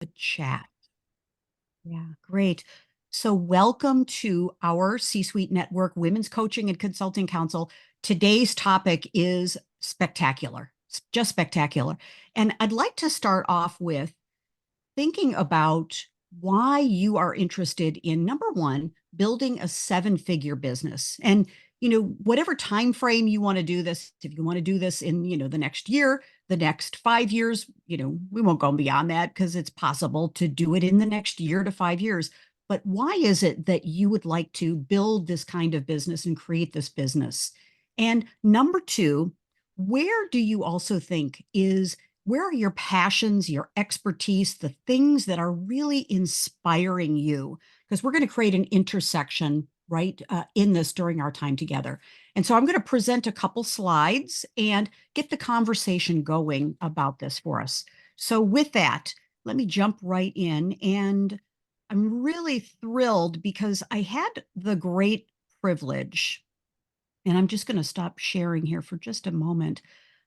The chat. Yeah, great. So, welcome to our C-Suite Network Women's Coaching and Consulting Council. Today's topic is spectacular, just spectacular. And I'd like to start off with thinking about why you are interested in number one, building a seven-figure business. And whatever time frame you want to do this, if you want to do this in, the next year, the next 5 years, we won't go beyond that because it's possible to do it in the next year to 5 years. But why is it that you would like to build this kind of business and create this business? And number two, where do you also think is where are your passions, your expertise, the things that are really inspiring you? Because we're going to create an intersection right in this during our time together. And so I'm going to present a couple slides and get the conversation going about this for us. So with that, let me jump right in. And I'm really thrilled because I had the great privilege, and I'm just going to stop sharing here for just a moment.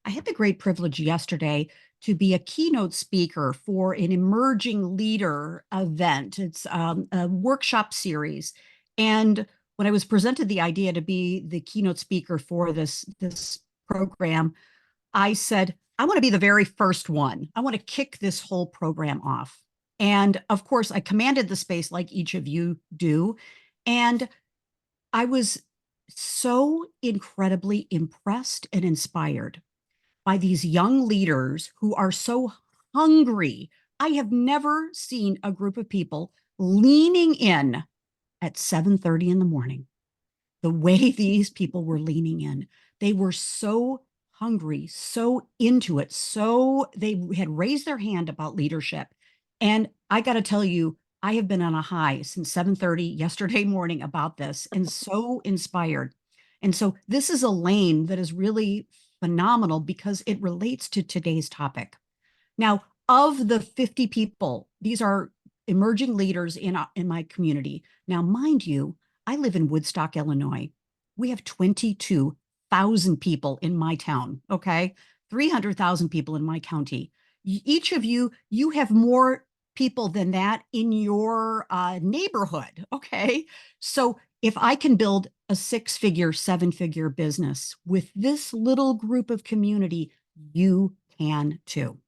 I had the great privilege yesterday to be a keynote speaker for an emerging leader event. It's a workshop series. And when I was presented the idea to be the keynote speaker for this program, I said, I want to be the very first one. I want to kick this whole program off. And of course, I commanded the space like each of you do. And I was so incredibly impressed and inspired by these young leaders who are so hungry. I have never seen a group of people leaning in at 7:30 in the morning the way these people were leaning in. They were so hungry, so into it, so they had raised their hand about leadership. And I got to tell you, I have been on a high since 7:30 yesterday morning about this and so inspired. And so this is a lane that is really phenomenal because it relates to today's topic. Now, of the 50 people, these are emerging leaders in my community. Now, mind you, I live in Woodstock, Illinois. We have 22,000 people in my town, okay? 300,000 people in my county. Each of you, you have more people than that in your neighborhood, okay? So if I can build a six-figure, seven-figure business with this little group of community, you can too.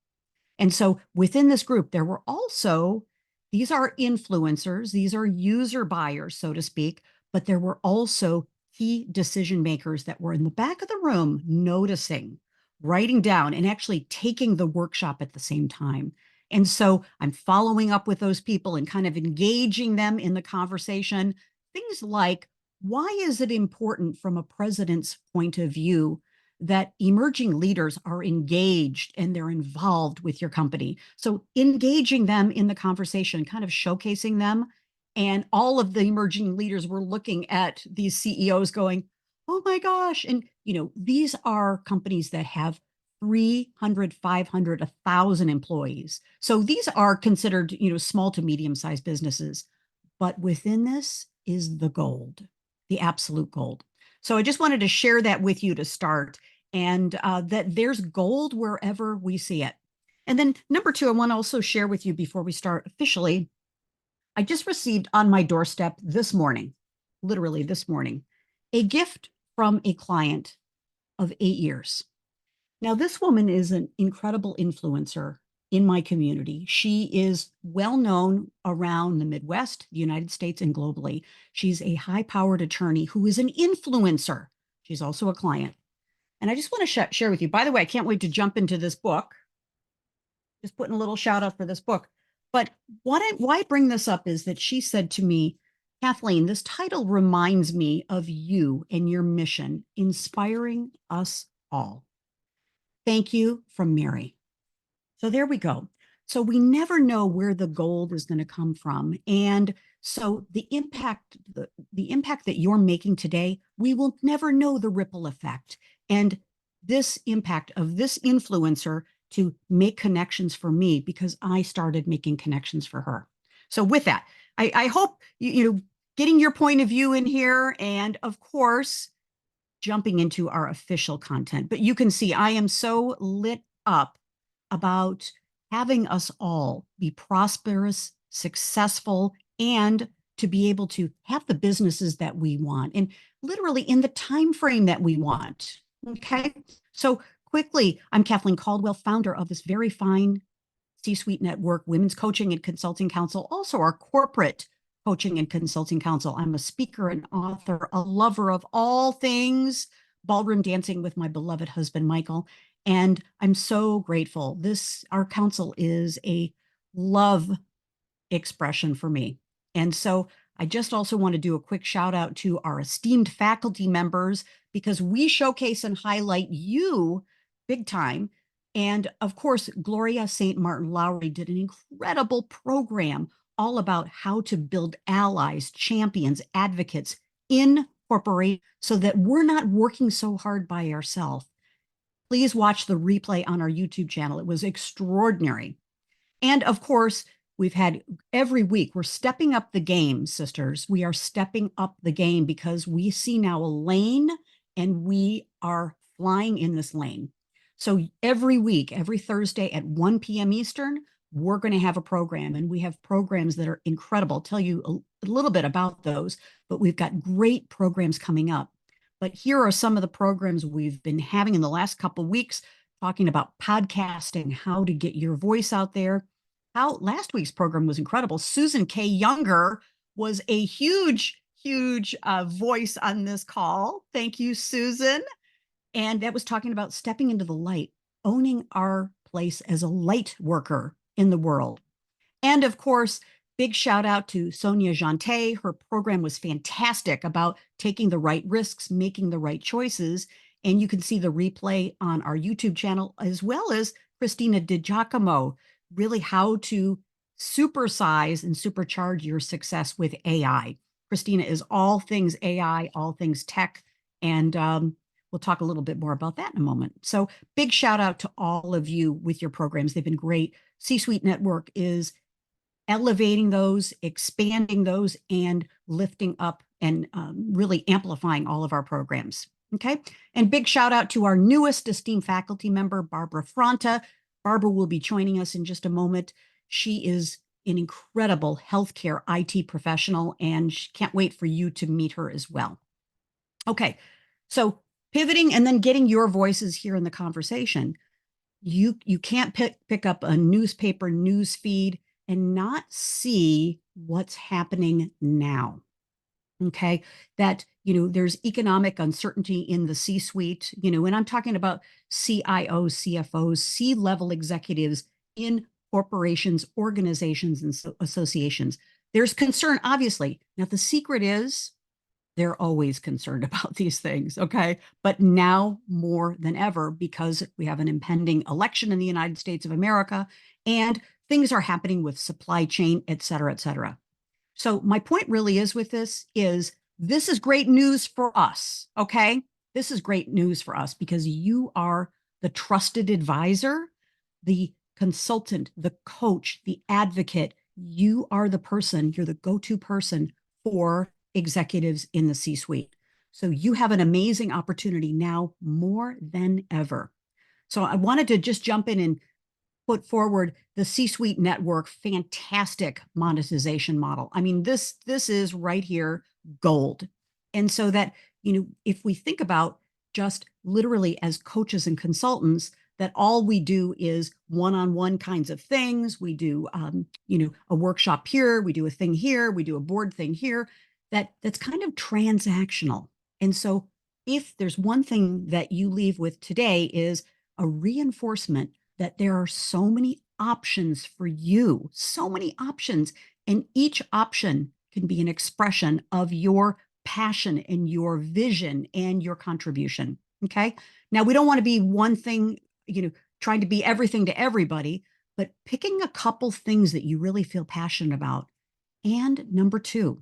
And so within this group, there were also, these are influencers, these are user buyers, so to speak, but there were also key decision makers that were in the back of the room noticing, writing down, and actually taking the workshop at the same time. And so I'm following up with those people and kind of engaging them in the conversation. Things like, why is it important from a president's point of view that emerging leaders are engaged and they're involved with your company? So engaging them in the conversation, kind of showcasing them. And all of the emerging leaders were looking at these CEOs going, oh my gosh. And, these are companies that have 300, 500, 1,000 employees. So these are considered, small to medium-sized businesses. But within this is the gold, the absolute gold. So I just wanted to share that with you to start, and that there's gold wherever we see it. And then number two, I want to also share with you before we start officially, I just received on my doorstep this morning, literally this morning, a gift from a client of 8 years. Now, this woman is an incredible influencer in my community. She is well known around the Midwest, the United States, and globally. She's a high-powered attorney who is an influencer. She's also a client. And I just want to share with you, by the way, I can't wait to jump into this book. Just putting a little shout out for this book. But why I bring this up is that she said to me, Kathleen, this title reminds me of you and your mission, inspiring us all. Thank you, from Mary. So there we go. So we never know where the gold is going to come from. And so the impact that you're making today, we will never know the ripple effect. And this impact of this influencer to make connections for me, because I started making connections for her. So with that, I hope getting your point of view in here, and of course, jumping into our official content. But you can see I am so lit up about having us all be prosperous, successful, and to be able to have the businesses that we want and literally in the time frame that we want. Okay. So quickly, I'm Kathleen Caldwell, founder of this very fine C-Suite Network, Women's Coaching and Consulting Council, also our corporate coaching and consulting council. I'm a speaker and author, a lover of all things ballroom dancing with my beloved husband, Michael. And I'm so grateful. Our council is a love expression for me. And so I just also want to do a quick shout out to our esteemed faculty members because we showcase and highlight you big time. And of course, Gloria St. Martin Lowry did an incredible program all about how to build allies, champions, advocates in corporations so that we're not working so hard by ourselves. Please watch the replay on our YouTube channel. It was extraordinary. And of course, we've had every week, we're stepping up the game, sisters. We are stepping up the game because we see now a lane and we are flying in this lane. So every week, every Thursday at 1 p.m. Eastern, we're going to have a program, and we have programs that are incredible. I'll tell you a little bit about those, but we've got great programs coming up. But here are some of the programs we've been having in the last couple of weeks, talking about podcasting, how to get your voice out there. How last week's program was incredible. Susan K. Younger was a huge voice on this call. Thank you, Susan. And that was talking about stepping into the light, owning our place as a light worker in the world. And of course, big shout out to Sonia Jante. Her program was fantastic about taking the right risks, making the right choices. And you can see the replay on our YouTube channel, as well as Christina DiGiacomo, really how to supersize and supercharge your success with AI. Christina is all things AI, all things tech, and we'll talk a little bit more about that in a moment. So big shout out to all of you with your programs. They've been great. C-Suite Network is elevating those, expanding those, and lifting up and really amplifying all of our programs. Okay. And big shout out to our newest esteemed faculty member, Barbara Fronta. Barbara will be joining us in just a moment. She is an incredible healthcare IT professional, and she can't wait for you to meet her as well. Okay. So pivoting and then getting your voices here in the conversation. You can't pick up a newspaper news feed and not see what's happening now. Okay. That, there's economic uncertainty in the C-suite, and I'm talking about CIOs, CFOs, C-level executives in corporations, organizations, and associations. There's concern, obviously. Now, the secret is they're always concerned about these things, okay? But now more than ever, because we have an impending election in the United States of America, and things are happening with supply chain, et cetera, et cetera. So my point really is with this is great news for us, okay? This is great news for us because you are the trusted advisor, the consultant, the coach, the advocate. You are the person, you're the go-to person for executives in the C-suite. So you have an amazing opportunity now more than ever. So I wanted to just jump in and put forward the C-Suite Network fantastic monetization model. I mean, this is right here gold. And so that, if we think about just literally as coaches and consultants, that all we do is one-on-one kinds of things. We do, a workshop here, we do a thing here, we do a board thing here. That's kind of transactional. And so if there's one thing that you leave with today is a reinforcement that there are so many options for you, so many options, and each option can be an expression of your passion and your vision and your contribution. Okay. Now, we don't want to be one thing, trying to be everything to everybody, but picking a couple things that you really feel passionate about. And number two,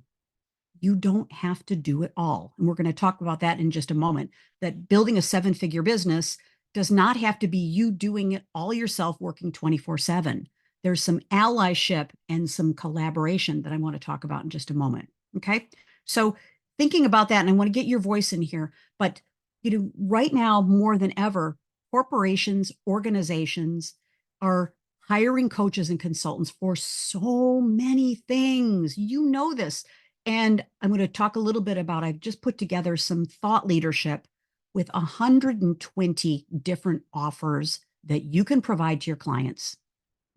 you don't have to do it all. And we're going to talk about that in just a moment, that building a seven-figure business does not have to be you doing it all yourself, working 24/7. There's some allyship and some collaboration that I want to talk about in just a moment. Okay. So thinking about that, and I want to get your voice in here, but right now more than ever, corporations, organizations are hiring coaches and consultants for so many things. You know this. And I'm going to talk a little bit about, I've just put together some thought leadership with 120 different offers that you can provide to your clients.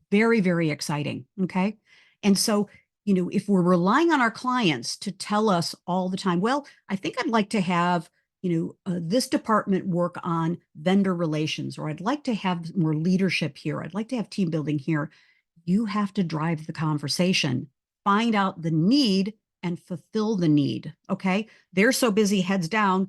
Very, very exciting. Okay. And so, if we're relying on our clients to tell us all the time, well, I think I'd like to have, this department work on vendor relations, or I'd like to have more leadership here. I'd like to have team building here. You have to drive the conversation, find out the need and fulfill the need. Okay. They're so busy heads down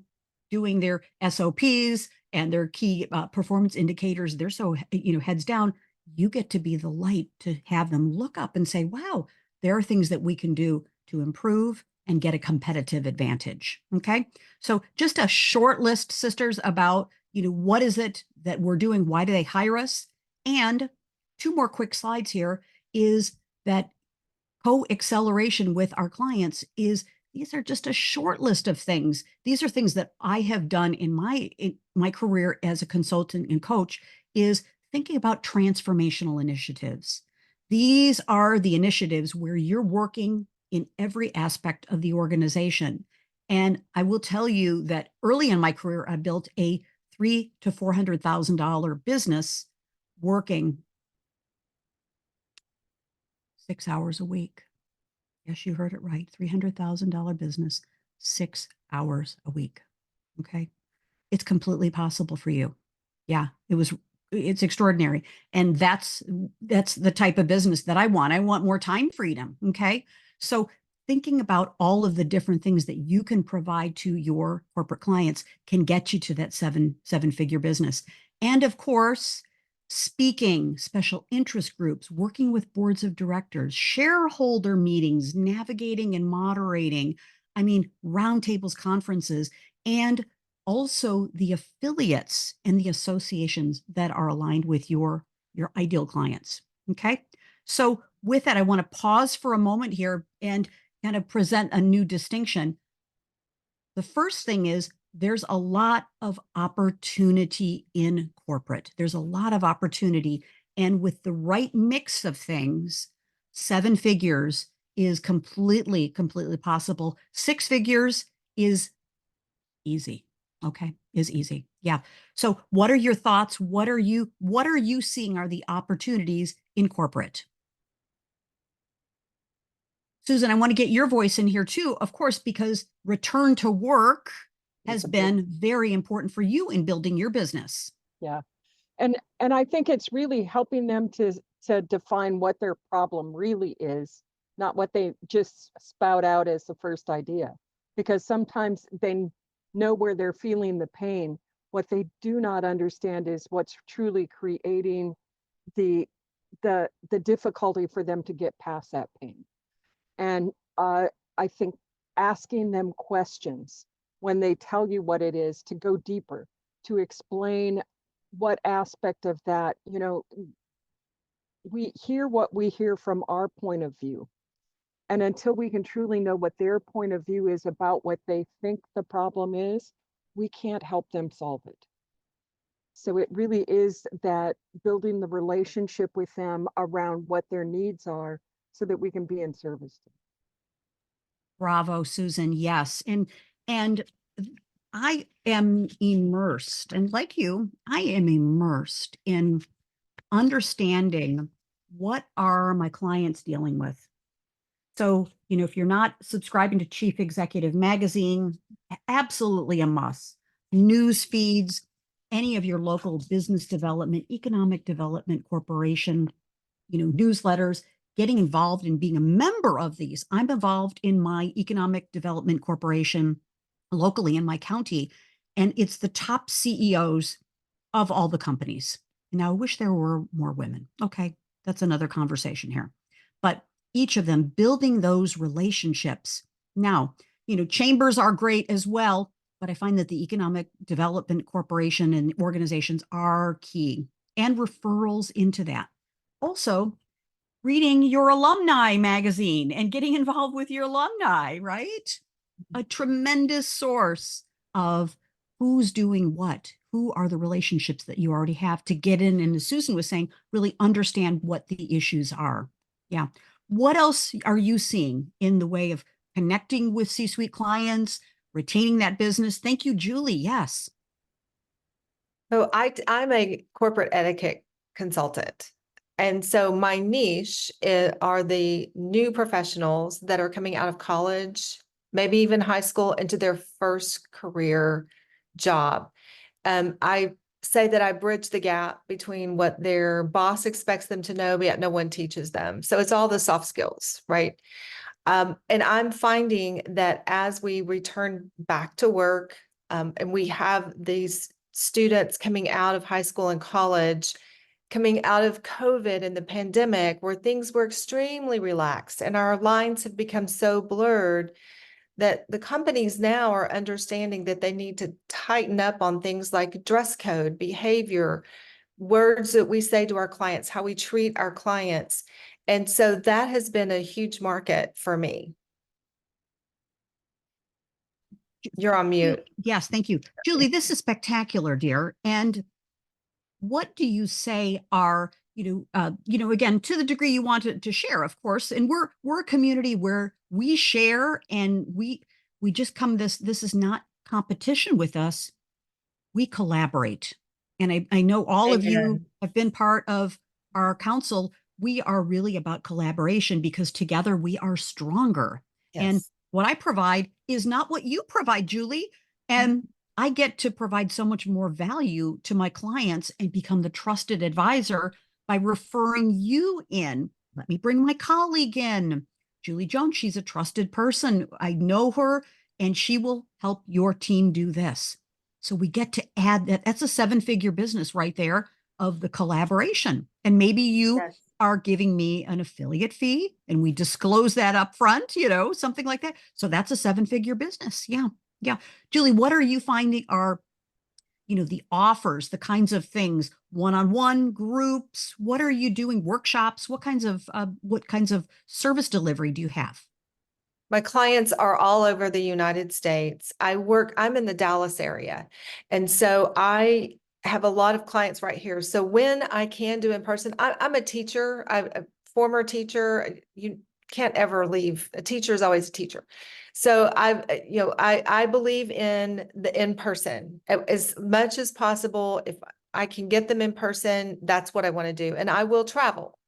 doing their SOPs and their key performance indicators. They're so, heads down. You get to be the light to have them look up and say, wow, there are things that we can do to improve and get a competitive advantage. Okay. So just a short list, sisters, about, what is it that we're doing? Why do they hire us? And two more quick slides here is that co-acceleration with our clients is, these are just a short list of things. These are things that I have done in my career as a consultant and coach, is thinking about transformational initiatives. These are the initiatives where you're working in every aspect of the organization. And I will tell you that early in my career, I built a $300,000 to $400,000 business working 6 hours a week. Yes, you heard it right. $300,000 business, 6 hours a week. Okay. It's completely possible for you. Yeah, it's extraordinary. And that's the type of business that I want. I want more time freedom. Okay. So thinking about all of the different things that you can provide to your corporate clients can get you to that seven-figure business. And of course, speaking, special interest groups, working with boards of directors, shareholder meetings, navigating and moderating, roundtables, conferences, and also the affiliates and the associations that are aligned with your ideal clients. Okay. So with that, I want to pause for a moment here and kind of present a new distinction. The first thing is, there's a lot of opportunity in corporate. There's a lot of opportunity. And with the right mix of things, 7 figures is completely possible. 6 figures is easy. Okay. Is easy. Yeah. So what are your thoughts? What are you seeing are the opportunities in corporate? Susan, I want to get your voice in here too, of course, because return to work has been very important for you in building your business. Yeah. And I think it's really helping them to define what their problem really is, not what they just spout out as the first idea. Because sometimes they know where they're feeling the pain. What they do not understand is what's truly creating the difficulty for them to get past that pain. And I think asking them questions when they tell you what it is, to go deeper, to explain what aspect of that, we hear what we hear from our point of view. And until we can truly know what their point of view is about what they think the problem is, we can't help them solve it. So it really is that building the relationship with them around what their needs are so that we can be in service to them. Bravo, Susan. Yes. And I am immersed, and like you, I am immersed in understanding what are my clients dealing with. So, if you're not subscribing to Chief Executive Magazine, absolutely a must. News feeds, any of your local business development, economic development corporation, newsletters, getting involved in being a member of these. I'm involved in my economic development corporation locally in my county, and it's the top CEOs of all the companies. Now, I wish there were more women. Okay, that's another conversation here. But each of them building those relationships. Now, chambers are great as well, but I find that the Economic Development Corporation and organizations are key, and referrals into that. Also, reading your alumni magazine and getting involved with your alumni, right? A tremendous source of who's doing what, who are the relationships that you already have to get in, and as Susan was saying, really understand what the issues are. Yeah. What else are you seeing in the way of connecting with C-suite clients, retaining that business? Thank you, Julie. Yes. So I'm a corporate etiquette consultant. And so my niche are the new professionals that are coming out of college, maybe even high school, into their first career job. I say that I bridge the gap between what their boss expects them to know, but yet no one teaches them. So it's all the soft skills, right? And I'm finding that as we return back to work, and we have these students coming out of high school and college, coming out of COVID and the pandemic, where things were extremely relaxed and our lines have become so blurred, that the companies now are understanding that they need to tighten up on things like dress code, behavior, words that we say to our clients, how we treat our clients. And so that has been a huge market for me. You're on mute. Yes, thank you. Julie, this is spectacular, dear. And what do you say are, again, to the degree you want to share, of course, and we're a community where we share and we just come this is not competition with us. We collaborate. And I know all of you Amen. have been part of our council. We are really about collaboration because together we are stronger. And Yes. what I provide is not what you provide, Julie. Mhm. And I get to provide so much more value to my clients and become the trusted advisor by referring you in. Let me bring my colleague in. Julie Jones, she's a trusted person. I know her, and she will help your team do this. So we get to add that. That's a seven-figure business right there of the collaboration. And maybe you Yes. are giving me an affiliate fee and we disclose that up front, something like that. So that's a seven-figure business. Yeah. Yeah. Julie, what are you finding are, the offers, the kinds of things, one-on-one groups? What are you doing? Workshops? What kinds of service delivery do you have? My clients are all over the United States. I'm in the Dallas area. And so I have a lot of clients right here. So when I can do in person, I'm a teacher, I'm a former teacher. You can't ever leave. A teacher is always a teacher. So I believe in the in person as much as possible. If I can get them in person, that's what I want to do. And I will travel.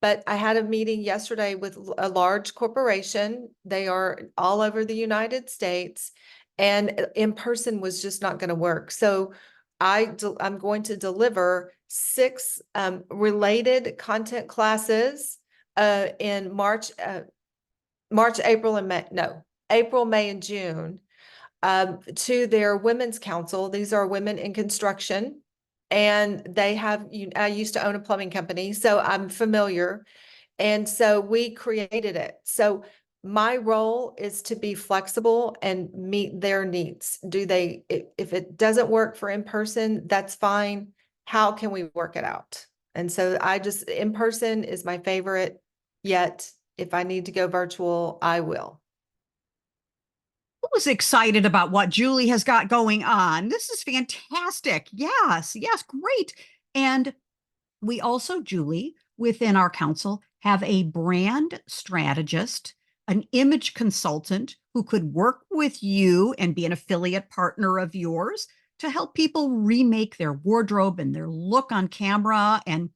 But I had a meeting yesterday with a large corporation. They are all over the United States, and in person was just not going to work. So I'm going to deliver 6 related content classes in March, April, and May. No, April, May, and June to their women's council. These are women in construction, and I used to own a plumbing company, so I'm familiar. And so we created it. So my role is to be flexible and meet their needs. If it doesn't work for in person, that's fine. How can we work it out? And so in person is my favorite, yet if I need to go virtual, I will. Was excited about what Julie has got going on. This is fantastic. Yes, yes, great. And we also, Julie, within our council, have a brand strategist, an image consultant who could work with you and be an affiliate partner of yours to help people remake their wardrobe and their look on camera. And,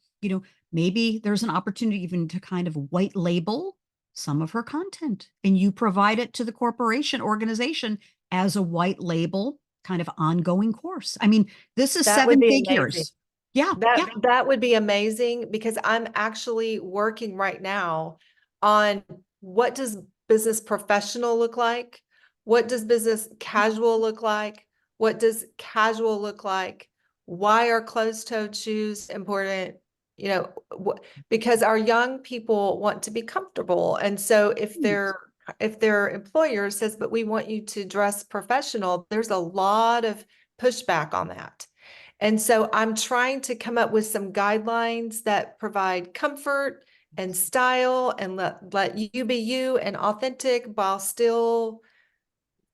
maybe there's an opportunity even to kind of white label some of her content and you provide it to the corporation organization as a white label kind of ongoing course. I mean, this is That would seven be amazing. figures. Yeah, yeah. That would be amazing because I'm actually working right now on what does business professional look like? What does business casual look like? What does casual look like? Why are closed-toed shoes important? You know, because our young people want to be comfortable. And so if their employer says, but we want you to dress professional, there's a lot of pushback on that. And so I'm trying to come up with some guidelines that provide comfort and style and let you be you and authentic while still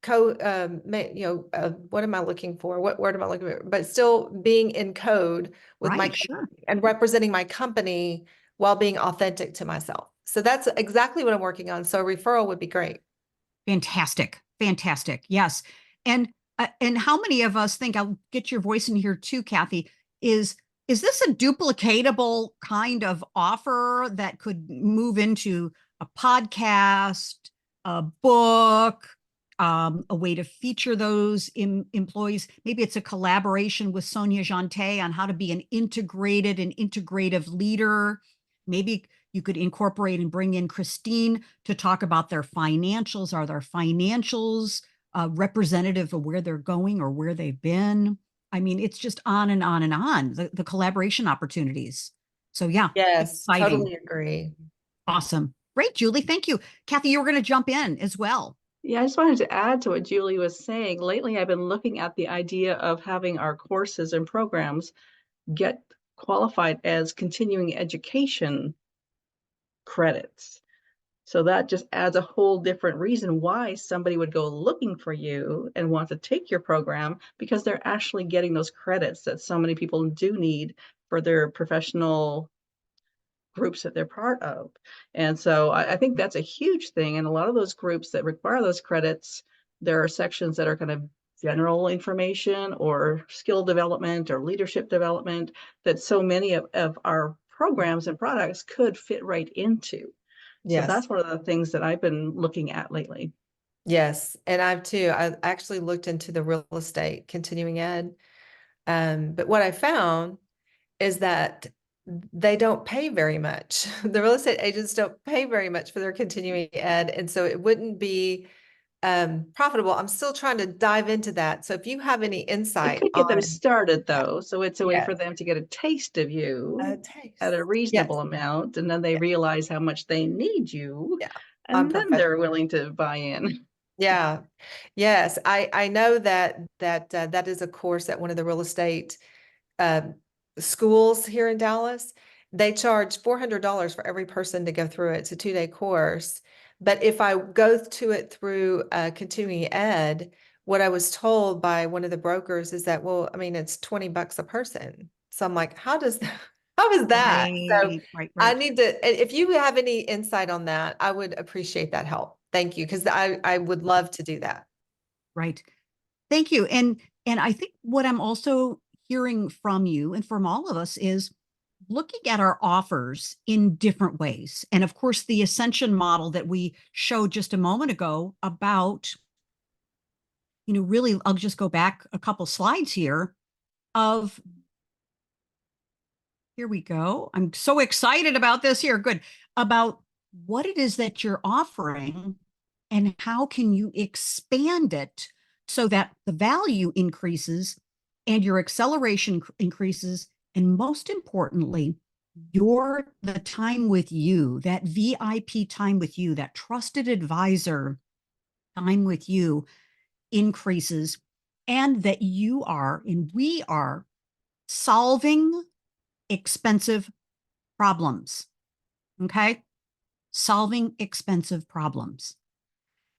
what am I looking for? What word am I looking for? But still being in code with my Right, sure. and representing my company while being authentic to myself. So that's exactly what I'm working on. So a referral would be great. Fantastic. Fantastic. Yes. And how many of us think, I'll get your voice in here too, Kathy, is this a duplicatable kind of offer that could move into a podcast, a book, a way to feature those employees? Maybe it's a collaboration with Sonia Jante on how to be an integrated and integrative leader. Maybe you could incorporate and bring in Christine to talk about their financials. Are their financials representative of where they're going or where they've been? I mean, it's just on and on and on, the collaboration opportunities. So yeah, Yes, exciting. totally agree. Awesome. Great, Julie. Thank you. Kathy, you were going to jump in as well. Yeah, I just wanted to add to what Julie was saying. Lately, I've been looking at the idea of having our courses and programs get qualified as continuing education credits. So that just adds a whole different reason why somebody would go looking for you and want to take your program, because they're actually getting those credits that so many people do need for their professional groups that they're part of. And so I think that's a huge thing. And a lot of those groups that require those credits, there are sections that are kind of general information or skill development or leadership development that so many of our programs and products could fit right into. So Yes. that's one of the things that I've been looking at lately. Yes. And I've too. I actually looked into the real estate continuing ed. But what I found is that they don't pay very much. The real estate agents don't pay very much for their continuing ed. And so it wouldn't be profitable. I'm still trying to dive into that. So if you have any It insight could get them on started though. So it's a way yeah, for them to get a taste of you at a taste. reasonable Yes. amount, and then they Yeah. realize how much they need you, Yeah. I'm and then they're professional. willing to buy in. Yeah. Yes. I know that is a course at one of the real estate uh, schools here in Dallas. They charge $400 for every person to go through it. It's a 2-day course. But if I go to it through continuing ed, what I was told by one of the brokers is that, well, I mean, it's $20 a person. So I'm like, how is that? So Right, I right. need to, if you have any insight on that, I would appreciate that help. Thank you. Because I would love to do that. Right. Thank you. And I think what I'm also hearing from you and from all of us is looking at our offers in different ways. And of course, the ascension model that we showed just a moment ago about, really, I'll just go back a couple slides here of, here we go. I'm so excited about this here. Good. About what it is that you're offering and how can you expand it so that the value increases and your acceleration increases. And most importantly, the time with you, that VIP time with you, that trusted advisor time with you increases, and that you are and we are solving expensive problems. Okay. Solving expensive problems.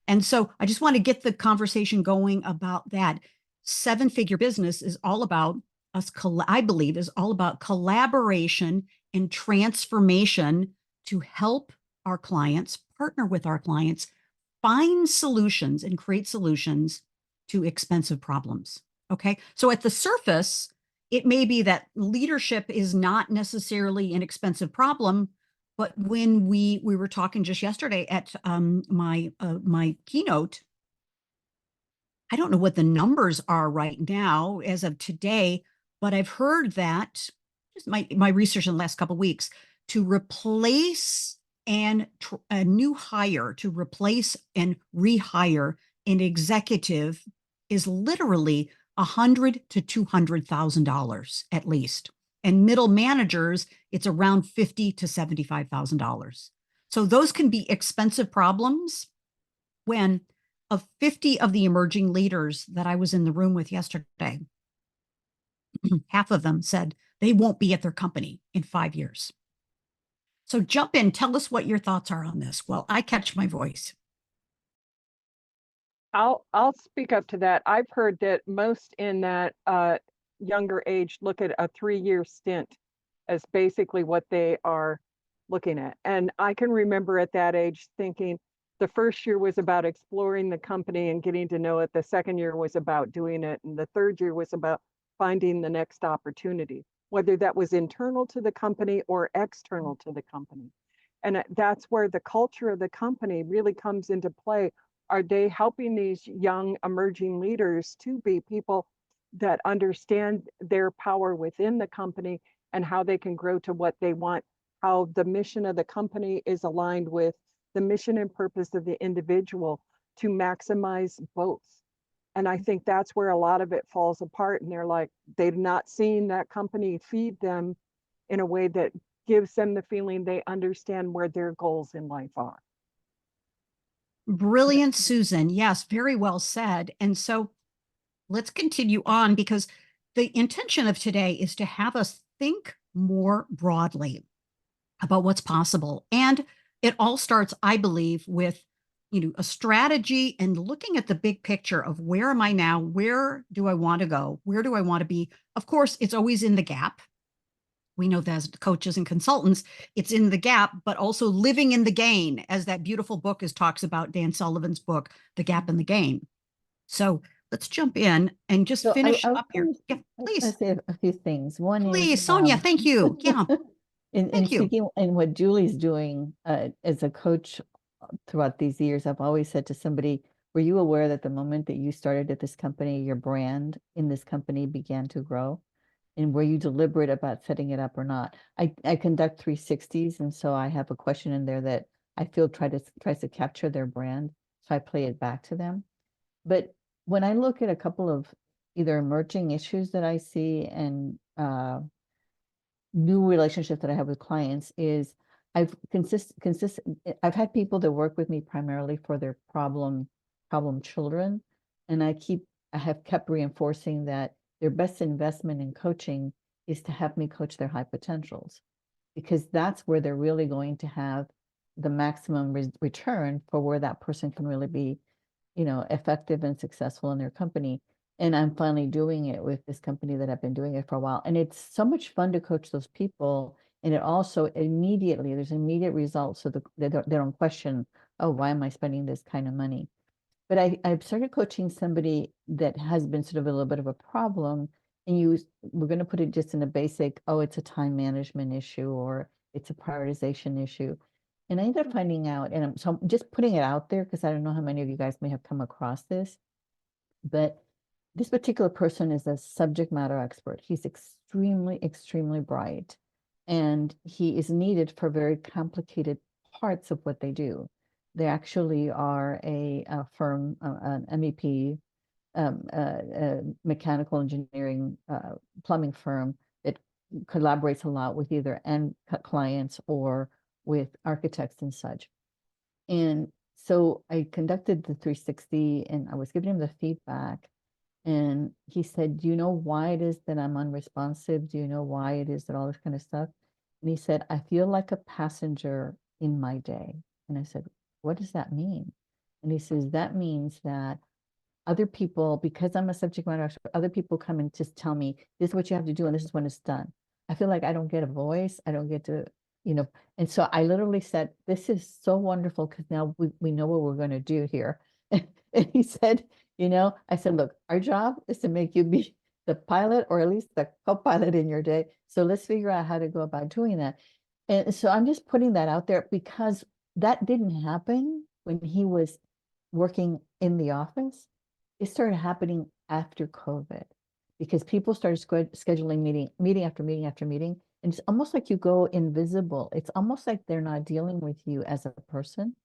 And so I just want to get the conversation going about that. 7-figure business is all about us, I believe, is all about collaboration and transformation to help our clients, partner with our clients, find solutions and create solutions to expensive problems. Okay. So at the surface, it may be that leadership is not necessarily an expensive problem, but when we were talking just yesterday at my keynote, I don't know what the numbers are right now as of today, but I've heard that just my research in the last couple of weeks to replace a new hire, to replace and rehire an executive is literally $100,000 to $200,000 at least. And middle managers, it's around $50,000 to $75,000. So those can be expensive problems when of 50 of the emerging leaders that I was in the room with yesterday, half of them said they won't be at their company in 5 years. So jump in, tell us what your thoughts are on this while I catch my voice. I'll speak up to that. I've heard that most in that younger age look at a 3-year stint as basically what they are looking at. And I can remember at that age thinking the first year was about exploring the company and getting to know it. The second year was about doing it. And the third year was about finding the next opportunity, whether that was internal to the company or external to the company. And that's where the culture of the company really comes into play. Are they helping these young emerging leaders to be people that understand their power within the company and how they can grow to what they want, how the mission of the company is aligned with the mission and purpose of the individual to maximize both? And I think that's where a lot of it falls apart. And they're like, they've not seen that company feed them in a way that gives them the feeling they understand where their goals in life are. Brilliant, Susan. Yes, very well said. And so let's continue on, because the intention of today is to have us think more broadly about what's possible. And it all starts, I believe, with a strategy and looking at the big picture of where am I now? Where do I want to go? Where do I want to be? Of course, it's always in the gap. We know that as coaches and consultants, it's in the gap, but also living in the gain, as that beautiful book talks about, Dan Sullivan's book, The Gap in the Gain. So let's jump in and just finish up here. Yeah, please. I'll say a few things. One Please, is Sonia, thank you. Yeah. in Thank you. speaking and what Julie's doing as a coach throughout these years, I've always said to somebody, were you aware that the moment that you started at this company, your brand in this company began to grow? And were you deliberate about setting it up or not? I conduct 360s, and so I have a question in there that I feel tries to capture their brand. So I play it back to them. But when I look at a couple of either emerging issues that I see and new relationships that I have with clients, is I've I've had people that work with me primarily for their problem children, and I have kept reinforcing that their best investment in coaching is to have me coach their high potentials, because that's where they're really going to have the maximum return for where that person can really be, effective and successful in their company. And I'm finally doing it with this company that I've been doing it for a while. And it's so much fun to coach those people. And it also there's immediate results. So they don't question, oh, why am I spending this kind of money? But I've started coaching somebody that has been sort of a little bit of a problem. And we're going to put it just in a basic, oh, it's a time management issue or it's a prioritization issue. And I ended up finding out, and I'm just putting it out there because I don't know how many of you guys may have come across this, but this particular person is a subject matter expert. He's extremely, extremely bright, and he is needed for very complicated parts of what they do. They actually are a firm, an MEP, mechanical engineering, plumbing firm that collaborates a lot with either end clients or with architects and such. And so I conducted the 360 and I was giving him the feedback. And he said, do you know why it is that I'm unresponsive? Do you know why it is that all this kind of stuff? And he said, I feel like a passenger in my day. And I said, what does that mean? And he says, that means that other people, because I'm a subject matter expert, other people come and just tell me, this is what you have to do, and this is when it's done. I feel like I don't get a voice. I don't get to, and so I literally said, this is so wonderful because now we know what we're going to do here. And he said, I said, look, our job is to make you be the pilot or at least the co-pilot in your day. So let's figure out how to go about doing that. And so I'm just putting that out there because that didn't happen when he was working in the office. It started happening after COVID because people started scheduling meeting after meeting after meeting. And it's almost like you go invisible. It's almost like they're not dealing with you as a person.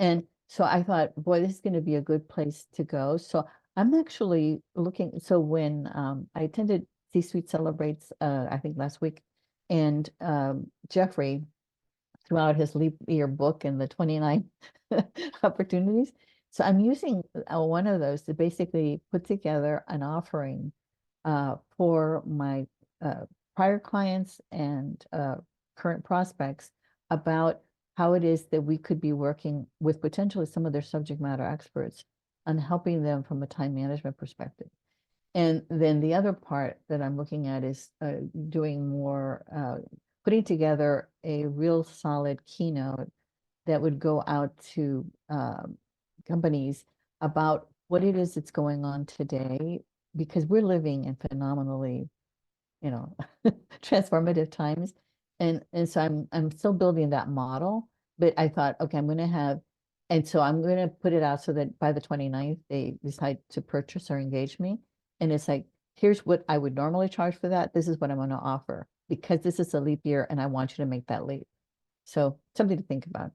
And so I thought, boy, this is going to be a good place to go. So I'm actually looking. So when I attended C-Suite Celebrates, I think last week, and Jeffrey threw out his leap year book and the 29 opportunities. So I'm using one of those to basically put together an offering for my prior clients and current prospects about how it is that we could be working with potentially some of their subject matter experts on helping them from a time management perspective. And then the other part that I'm looking at is doing more, putting together a real solid keynote that would go out to companies about what it is that's going on today, because we're living in phenomenally, transformative times. And so I'm still building that model, but I thought, okay, and so I'm going to put it out so that by the 29th, they decide to purchase or engage me. And it's like, here's what I would normally charge for that. This is what I'm going to offer because this is a leap year and I want you to make that leap. So something to think about.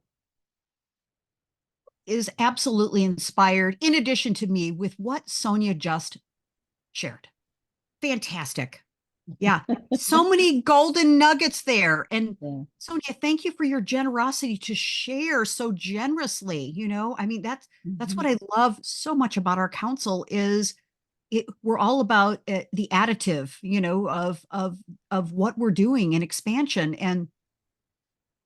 Is absolutely inspired, in addition to me, with what Sonia just shared. Fantastic. Yeah. So many golden nuggets there. And Yeah. Sonia, thank you for your generosity to share so generously. I mean, that's what I love so much about our council is we're all about the additive, of what we're doing in expansion. And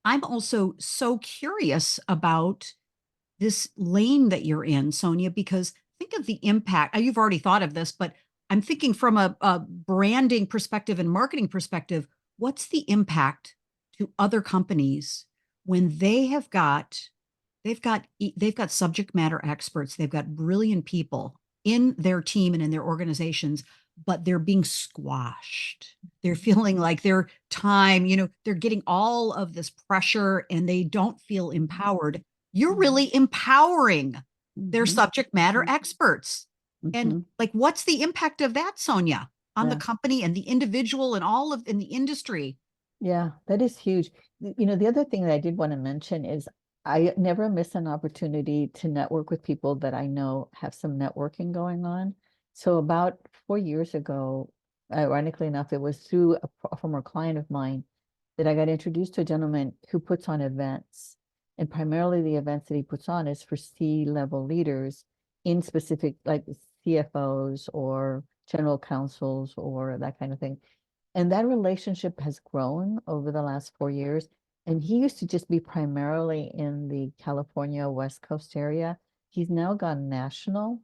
I'm also so curious about this lane that you're in, Sonia, because think of the impact. You've already thought of this, but I'm thinking from a branding perspective and marketing perspective, what's the impact to other companies when they've got subject matter experts, they've got brilliant people in their team and in their organizations, but they're being squashed. They're feeling like their time, they're getting all of this pressure and they don't feel empowered. You're really empowering their subject matter experts. And like, what's the impact of that, Sonia, on the company and the individual and in the industry? Yeah, that is huge. The other thing that I did want to mention is I never miss an opportunity to network with people that I know have some networking going on. So about 4 years ago, ironically enough, it was through a former client of mine that I got introduced to a gentleman who puts on events. And primarily the events that he puts on is for C-level leaders in specific, like CFOs or general counsels or that kind of thing. And that relationship has grown over the last 4 years. And he used to just be primarily in the California West Coast area. He's now gone national.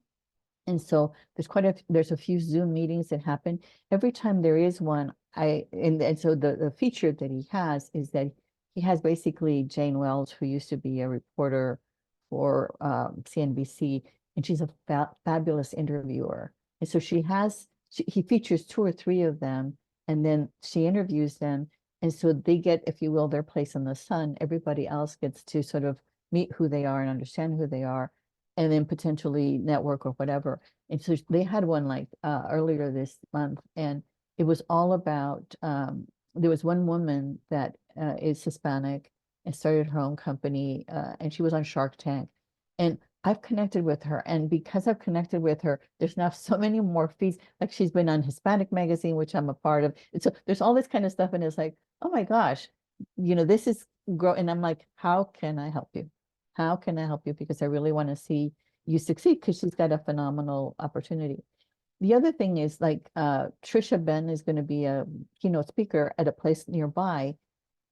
And so there's a few Zoom meetings that happen. Every time there is one, and so the feature that he has is that he has basically Jane Wells, who used to be a reporter for CNBC, and she's a fabulous interviewer. And so he features 2 or 3 of them, and then she interviews them. And so they get, if you will, their place in the sun. Everybody else gets to sort of meet who they are and understand who they are, and then potentially network or whatever. And so they had one like earlier this month, and it was all about, there was one woman that is Hispanic and started her own company, and she was on Shark Tank. And I've connected with her, and because I've connected with her, there's now so many more feeds. Like she's been on Hispanic Magazine, which I'm a part of. And so there's all this kind of stuff, and it's like, oh my gosh, this is grow. And I'm like, how can I help you? How can I help you? Because I really want to see you succeed, because she's got a phenomenal opportunity. The other thing is like Trisha Ben is going to be a keynote speaker at a place nearby.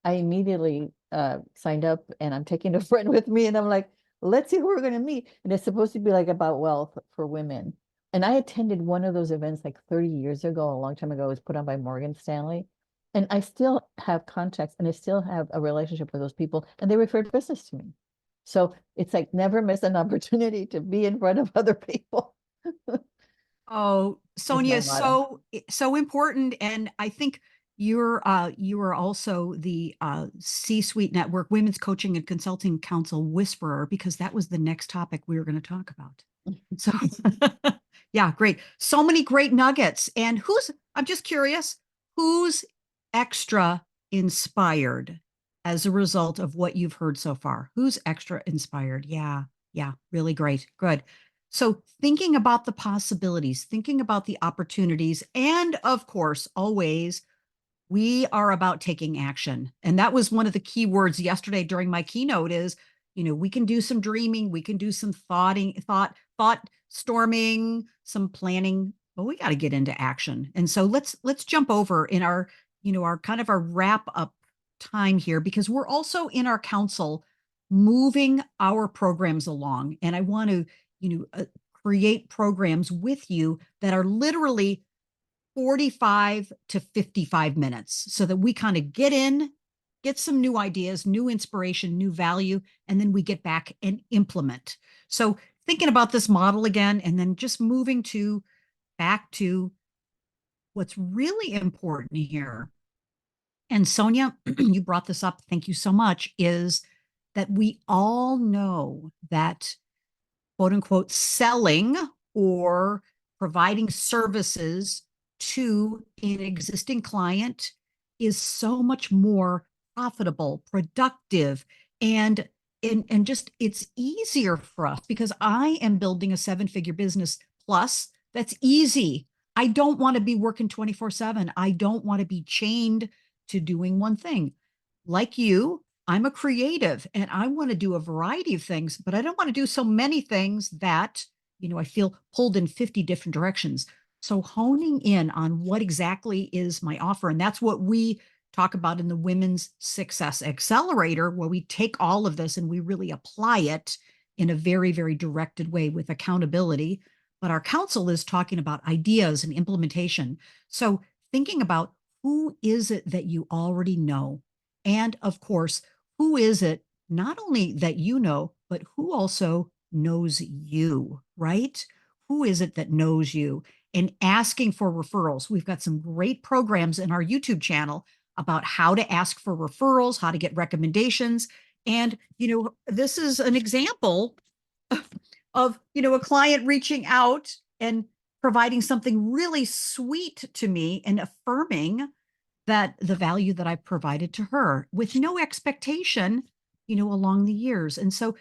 I immediately signed up, and I'm taking a friend with me, and I'm like, let's see who we're going to meet. And it's supposed to be like about wealth for women. And I attended one of those events like 30 years ago, a long time ago. It was put on by Morgan Stanley. And I still have contacts, and I still have a relationship with those people, and they referred business to me. So it's like never miss an opportunity to be in front of other people. Oh, Sonia is my motto. so important. And I think you are also the C-suite network women's coaching and consulting council whisperer, because that was the next topic we were going to talk about. So yeah, great. So many great nuggets. And I'm just curious, who's extra inspired as a result of what you've heard so far? Who's extra inspired? Yeah, really great. Good. So thinking about the possibilities, thinking about the opportunities, and of course, always, we are about taking action. And that was one of the key words yesterday during my keynote is, we can do some dreaming, we can do some thought storming, some planning, but we got to get into action. And so let's jump over in our, our kind of our wrap up time here, because we're also in our council moving our programs along. And I want to, create programs with you that are literally 45 to 55 minutes so that we kind of get in, get some new ideas, new inspiration, new value, and then we get back and implement. So thinking about this model again, and then just moving to back to what's really important here. And Sonia, you brought this up. Thank you so much. Is that we all know that quote unquote selling or providing services to an existing client is so much more profitable, productive, and just it's easier for us because I am building a 7-figure business plus that's easy. I don't want to be working 24/7. I don't want to be chained to doing one thing. Like you, I'm a creative and I want to do a variety of things, but I don't want to do so many things that, I feel pulled in 50 different directions. So honing in on what exactly is my offer. And that's what we talk about in the Women's Success Accelerator, where we take all of this and we really apply it in a very, very directed way with accountability. But our counsel is talking about ideas and implementation. So thinking about who is it that you already know? And of course, who is it not only that you know, but who also knows you, right? Who is it that knows you? And asking for referrals. We've got some great programs in our YouTube channel about how to ask for referrals, how to get recommendations. And, this is an example of, a client reaching out and providing something really sweet to me and affirming that the value that I provided to her with no expectation, along the years. And so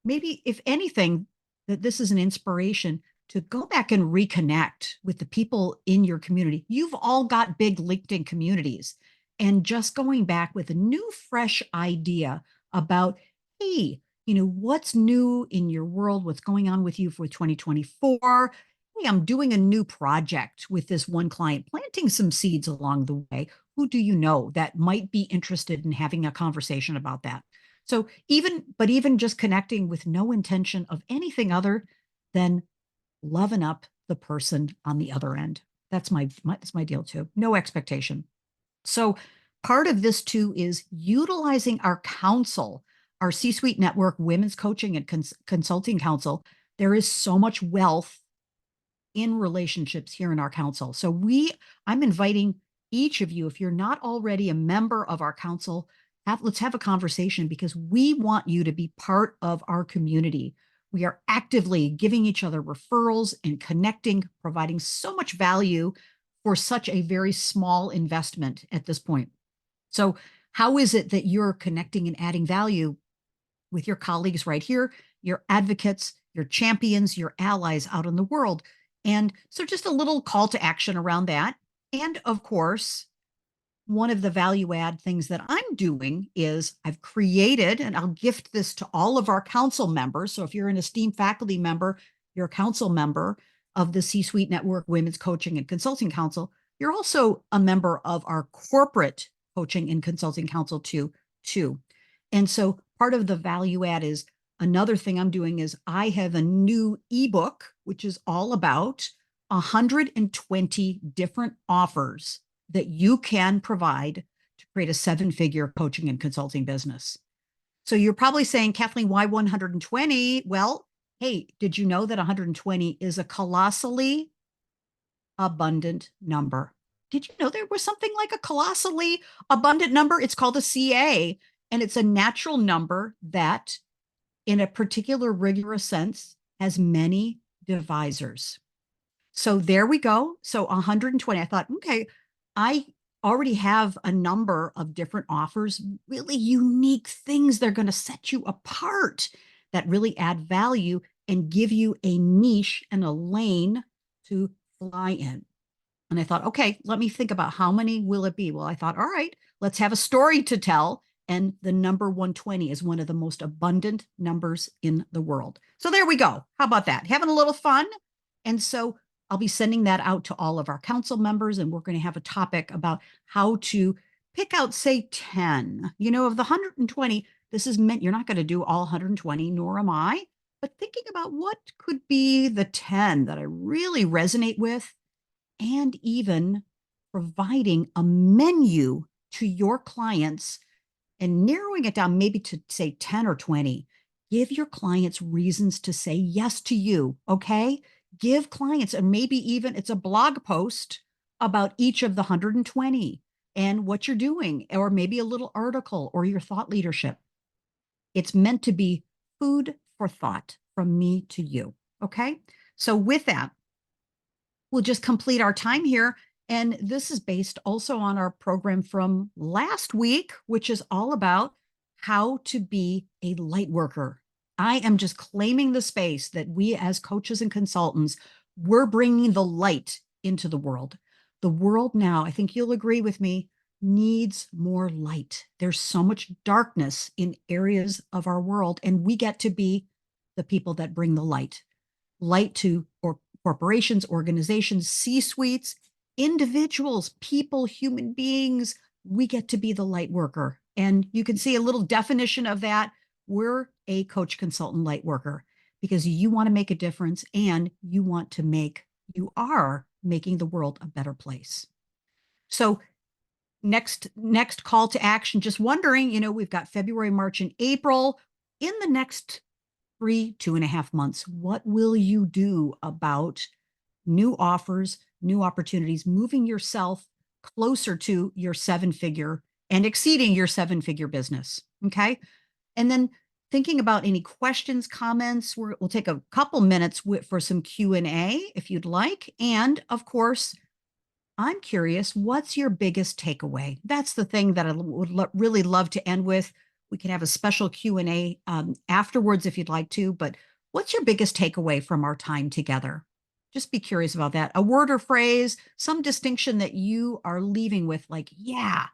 maybe if anything, that this is an inspiration to go back and reconnect with the people in your community. You've all got big LinkedIn communities, and just going back with a new, fresh idea about, hey, what's new in your world? What's going on with you for 2024? Hey, I'm doing a new project with this one client, planting some seeds along the way. Who do you know that might be interested in having a conversation about that? So even just connecting with no intention of anything other than loving up the person on the other end. That's my deal too. No expectation. So part of this too is utilizing our counsel, our C-suite network, women's coaching and consulting council. There is so much wealth in relationships here in our council. So I'm inviting each of you, if you're not already a member of our council, let's have a conversation because we want you to be part of our community. We are actively giving each other referrals and connecting, providing so much value for such a very small investment at this point. So how is it that you're connecting and adding value with your colleagues right here, your advocates, your champions, your allies out in the world? And so just a little call to action around that. And of course, one of the value add things that I'm doing is I've created, and I'll gift this to all of our council members. So if you're an esteemed faculty member, you're a council member of the C-Suite Network Women's Coaching and Consulting Council, you're also a member of our corporate coaching and consulting council too. And so part of the value add is another thing I'm doing is I have a new ebook, which is all about 120 different offers that you can provide to create a 7-figure coaching and consulting business. So you're probably saying, Kathleen, why 120? Well, hey, did you know that 120 is a colossally abundant number? Did you know there was something like a colossally abundant number? It's called a CA, and it's a natural number that, in a particular rigorous sense, has many divisors. So there we go. So 120. I thought, okay, I already have a number of different offers, really unique things that are going to set you apart, that really add value and give you a niche and a lane to fly in. And I thought, okay, let me think about how many will it be? Well, I thought, all right, let's have a story to tell. And the number 120 is one of the most abundant numbers in the world. So there we go. How about that? Having a little fun. And so I'll be sending that out to all of our council members, and we're going to have a topic about how to pick out, say, 10. Of the 120, this is meant, you're not going to do all 120, nor am I. but thinking about what could be the 10 that I really resonate with, and even providing a menu to your clients and narrowing it down maybe to say 10 or 20. Give your clients reasons to say yes to you. Okay. Give clients, and maybe even it's a blog post about each of the 120 and what you're doing, or maybe a little article or your thought leadership. It's meant to be food for thought from me to you. Okay. So with that, we'll just complete our time here. And this is based also on our program from last week, which is all about how to be a light worker. I am just claiming the space that we as coaches and consultants, we're bringing the light into the world. The world now, I think you'll agree with me, needs more light. There's so much darkness in areas of our world, and we get to be the people that bring the light to or corporations, organizations, C-suites, individuals, people, human beings. We get to be the light worker. And you can see a little definition of that. We're a coach consultant light worker because you want to make a difference, and you are making the world a better place. So next call to action, just wondering, we've got February, March, and April. In the next 2.5 months, what will you do about new offers, new opportunities, moving yourself closer to your 7-figure and exceeding your 7-figure business? Okay. And then thinking about any questions, comments, we'll take a couple minutes for some Q&A if you'd like. And of course, I'm curious, what's your biggest takeaway? That's the thing that I would really love to end with. We can have a special Q&A afterwards if you'd like to, but what's your biggest takeaway from our time together? Just be curious about that. A word or phrase, some distinction that you are leaving with, like, yeah,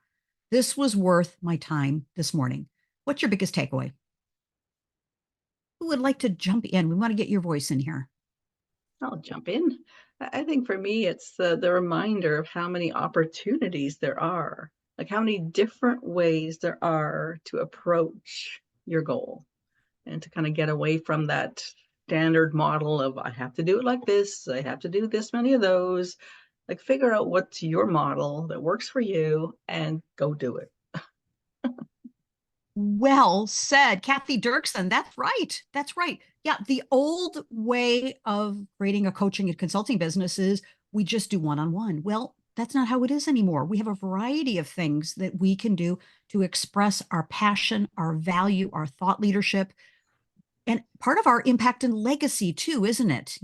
this was worth my time this morning. What's your biggest takeaway? Who would like to jump in? We want to get your voice in here. I'll jump in. I think for me, it's the reminder of how many opportunities there are, like how many different ways there are to approach your goal, and to kind of get away from that standard model of I have to do it like this, I have to do this many of those. Like figure out what's your model that works for you and go do it. Well said, Kathy Dirksen. That's right. That's right. Yeah, the old way of creating a coaching and consulting business is we just do one-on-one. Well, that's not how it is anymore. We have a variety of things that we can do to express our passion, our value, our thought leadership, and part of our impact and legacy too, isn't it?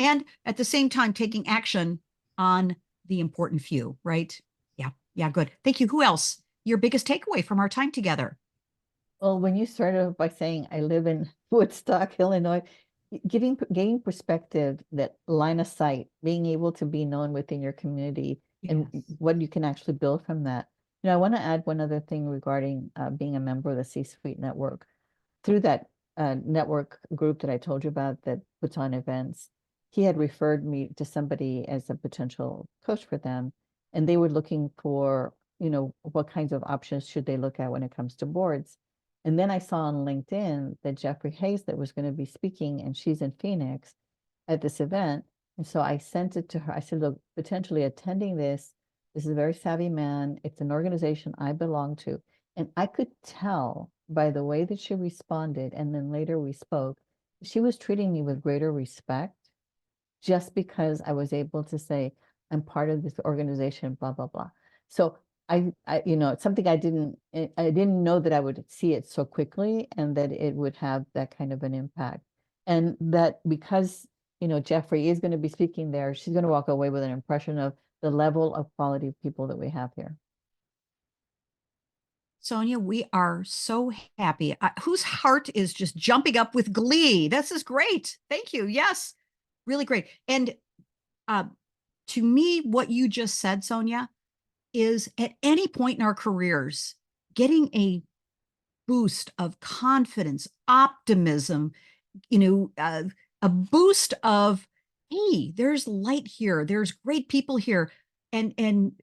And at the same time, taking action on the important few, right? Yeah. Yeah. Good. Thank you. Who else? Your biggest takeaway from our time together? Well, when you started by saying I live in Woodstock, Illinois, gaining perspective, that line of sight, being able to be known within your community, and Yes. what you can actually build from that. I want to add one other thing regarding being a member of the C-Suite network. Through that network group that I told you about that puts on events, he had referred me to somebody as a potential coach for them, and they were looking for, what kinds of options should they look at when it comes to boards. And then I saw on LinkedIn that Jeffrey Hayes that was going to be speaking, and she's in Phoenix at this event. And so I sent it to her. I said, look, potentially attending this is a very savvy man. It's an organization I belong to. And I could tell by the way that she responded, and then later we spoke, she was treating me with greater respect just because I was able to say, I'm part of this organization, blah, blah, blah. So it's something I didn't know that I would see it so quickly, and that it would have that kind of an impact. And that because, Jeffrey is going to be speaking there, she's going to walk away with an impression of the level of quality of people that we have here. Sonia, we are so happy. Whose heart is just jumping up with glee? This is great. Thank you. Yes, really great. And to me, what you just said, Sonia, is at any point in our careers, getting a boost of confidence, optimism, a boost of, hey, there's light here, there's great people here. And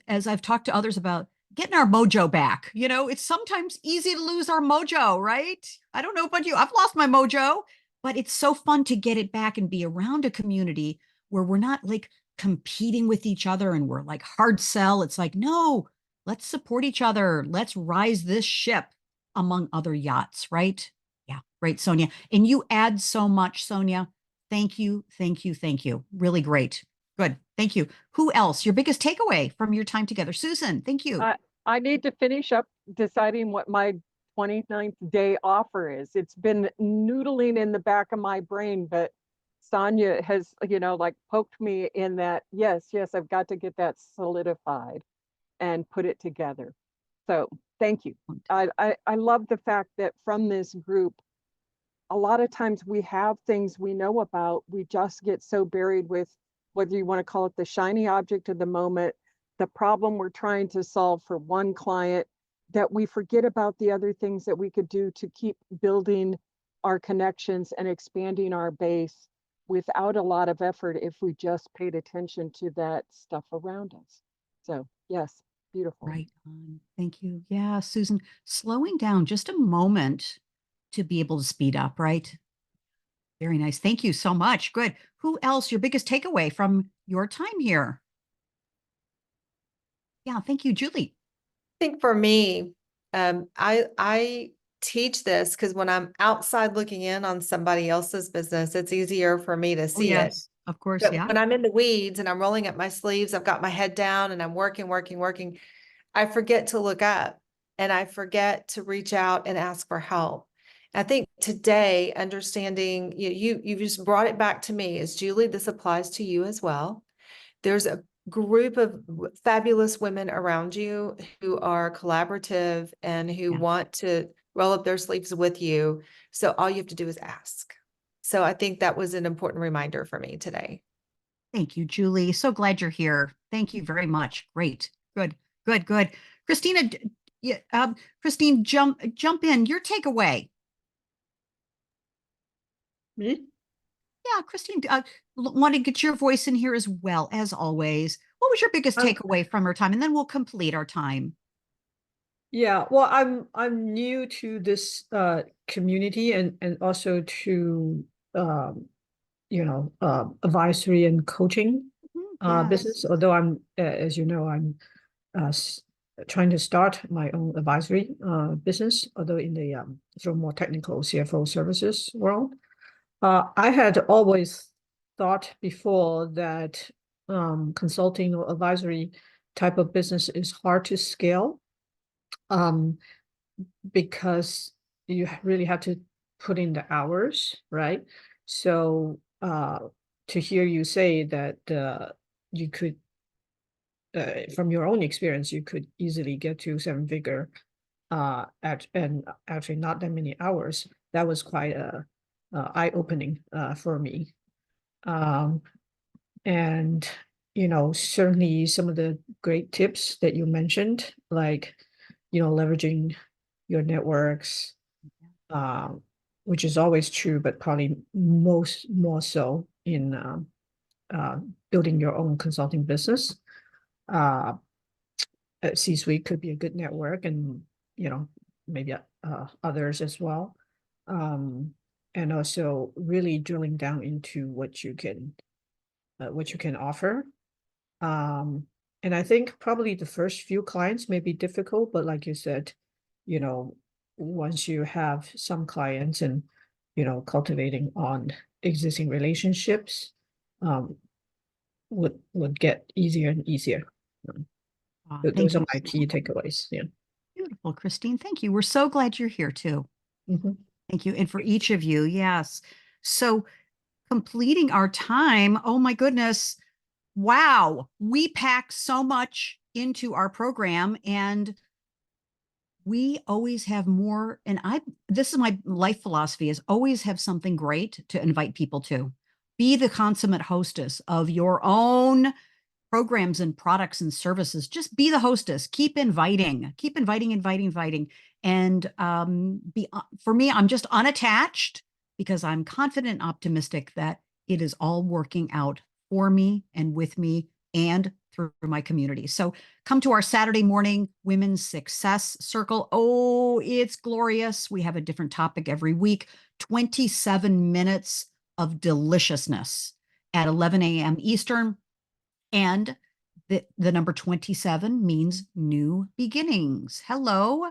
as I've talked to others about, getting our mojo back. You know, it's sometimes easy to lose our mojo, right? I don't know about you. I've lost my mojo, but it's so fun to get it back and be around a community where we're not like competing with each other and we're like hard sell. It's like, no, let's support each other. Let's rise this ship among other yachts, right? Yeah, great, Sonia. And you add so much, Sonia. Thank you, thank you, thank you. Really great. Good. Thank you. Who else? Your biggest takeaway from your time together? Susan, thank you. I need to finish up deciding what my 29th day offer is. It's been noodling in the back of my brain, but Sonia has, like poked me in that, yes, I've got to get that solidified and put it together. So thank you. I love the fact that from this group, a lot of times we have things we know about, we just get so buried with whether you want to call it the shiny object of the moment, the problem we're trying to solve for one client, that we forget about the other things that we could do to keep building our connections and expanding our base without a lot of effort if we just paid attention to that stuff around us. So yes, beautiful. Right on. Thank you. Yeah, Susan, slowing down just a moment to be able to speed up, right? Very nice. Thank you so much. Good. Who else? Your biggest takeaway from your time here? Yeah, thank you, Julie. I think for me, I teach this because when I'm outside looking in on somebody else's business, it's easier for me to see it. Of course. But Yeah. when I'm in the weeds and I'm rolling up my sleeves, I've got my head down and I'm working, I forget to look up and I forget to reach out and ask for help. I think today, understanding you just brought it back to me as Julie, this applies to you as well. There's a group of fabulous women around you who are collaborative and who Yeah. want to roll up their sleeves with you. So all you have to do is ask. So I think that was an important reminder for me today. Thank you, Julie. So glad you're here. Thank you very much. Great. Good. Good. Good. Christina, yeah, Christine, jump in. Your takeaway. Me? Yeah, Christine, want to get your voice in here as well as always. What was your biggest Um, takeaway from our time? And then we'll complete our time. yeah, well, I'm new to this community and also to advisory and coaching Yes. business. Although I'm as you know, I'm trying to start my own advisory business, although in the sort of more technical CFO services world. I had always thought before that consulting or advisory type of business is hard to scale um, because you really have to put in the hours, right? So to hear you say that you could, from your own experience, you could easily get to seven-figure and actually not that many hours, that was quite eye-opening for me. And certainly some of the great tips that you mentioned, like leveraging your networks, which is always true, but probably more so in building your own consulting business. C-suite could be a good network, and maybe others as well. And also really drilling down into what you can offer. And I think probably the first few clients may be difficult, but like you said, once you have some clients and, cultivating on existing relationships, would get easier and easier. Thank Those are you my so key much. takeaways. Yeah. Beautiful, Christine. Thank you. We're so glad you're here too. Mhm. Thank you. And for each of you, yes. So completing our time, oh my goodness. Wow. We pack so much into our program and we always have more. And this is my life philosophy, is always have something great to invite people to. Be the consummate hostess of your own programs and products and services. Just be the hostess. Keep inviting, inviting. And for me, I'm just unattached because I'm confident and optimistic that it is all working out for me and with me and through my community. So come to our Saturday morning Women's Success Circle. Oh, it's glorious. We have a different topic every week, 27 minutes of deliciousness at 11 a.m. Eastern. And the number 27 means new beginnings. Hello.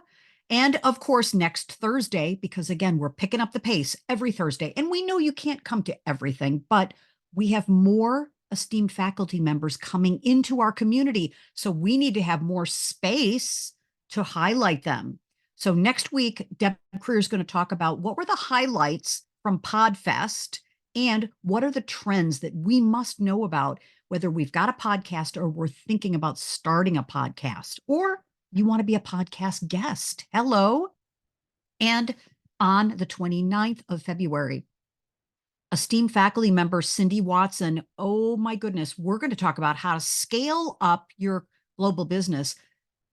And of course, next Thursday, because again, we're picking up the pace every Thursday. And we know you can't come to everything, but we have more esteemed faculty members coming into our community. So we need to have more space to highlight them. So next week, Deb Creer is going to talk about what were the highlights from PodFest and what are the trends that we must know about, whether we've got a podcast or we're thinking about starting a podcast, or you want to be a podcast guest. Hello. And on the 29th of February, esteemed faculty member Cindy Watson, oh my goodness, we're going to talk about how to scale up your global business.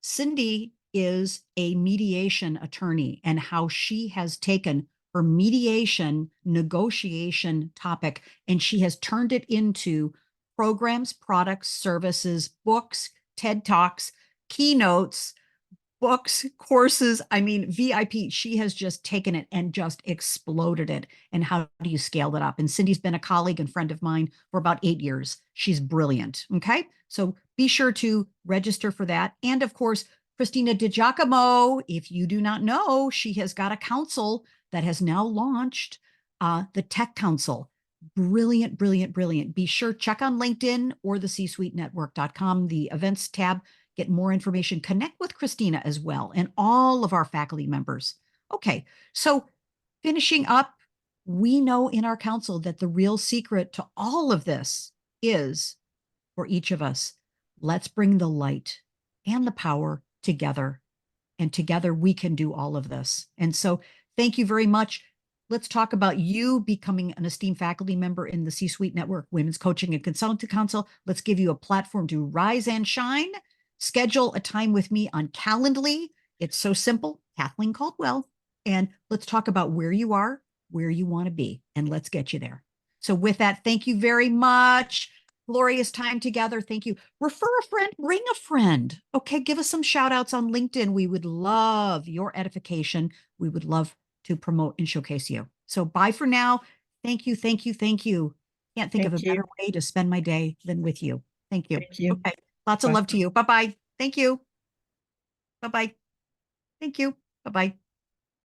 Cindy is a mediation attorney and how she has taken her mediation negotiation topic and she has turned it into programs, products, services, books, TED Talks, keynotes, books, courses. I mean, VIP, she has just taken it and just exploded it. And how do you scale that up? And Cindy's been a colleague and friend of mine for about 8 years. She's brilliant. Okay. So be sure to register for that. And of course, Christina DiGiacomo, if you do not know, she has got a council that has now launched, the Tech Council. Brilliant, brilliant, brilliant. Be sure, check on LinkedIn or the csuitenetwork.com, the events tab, get more information, connect with Christina as well, and all of our faculty members. Okay, so finishing up, we know in our council that the real secret to all of this is for each of us, let's bring the light and the power together. And together we can do all of this. And so thank you very much. Let's talk about you becoming an esteemed faculty member in the C-Suite Network Women's Coaching and Consulting Council. Let's give you a platform to rise and shine. Schedule a time with me on Calendly. It's so simple, Kathleen Caldwell. And let's talk about where you are, where you want to be, and let's get you there. So with that, thank you very much. Glorious time together. Thank you. Refer a friend, bring a friend. Okay, give us some shout outs on LinkedIn. We would love your edification. We would love to promote and showcase you. So bye for now. Thank you, thank you, thank you. Can't think of a better way to spend my day than with you. Thank you. Thank you. Okay, lots of love to you. Bye-bye. Thank you. Bye-bye. Thank you. Bye-bye.